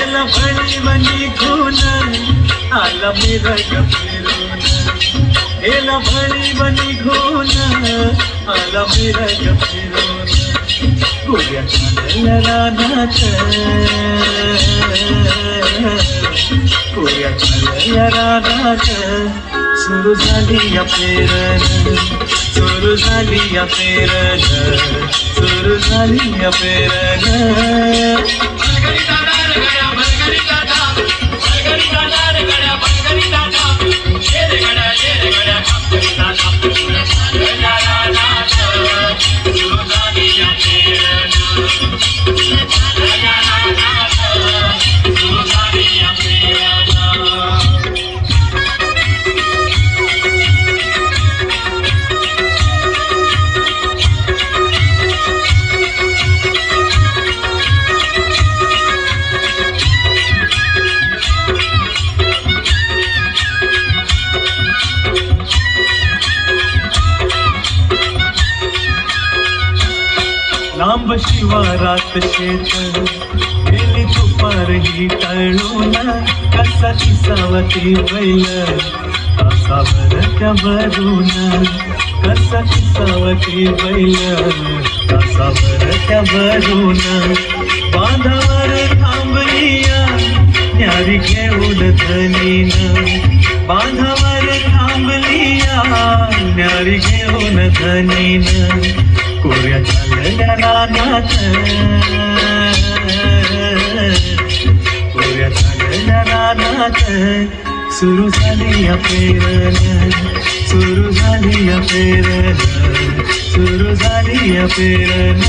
गेला भळीव निघून आला मिरग फिरून गेला भळीव निघून आला मिरग फिरून गोव्या चालल्या रानात गोव्या चालल्या रानात सुरू झाली या पेरण सुरू झाली या पेरण सुरू झाली या पेरण लांब शिवारात शेत गेली दुपारही टळून कसा किसावती बैल तासाभर त्या भरून कसा किसावती बैल तासाभर त्या भरून बांधावर थांबलिया न्यारी घेऊन धनीन बांधावर थांबलिया न्यारी घेऊन धनीन कोऱ्या चालल्या रानात कोऱ्या चालल्या रानात सुरू झाली या पेरण सुरू झाली या पेरण सुरू झाली या पेरण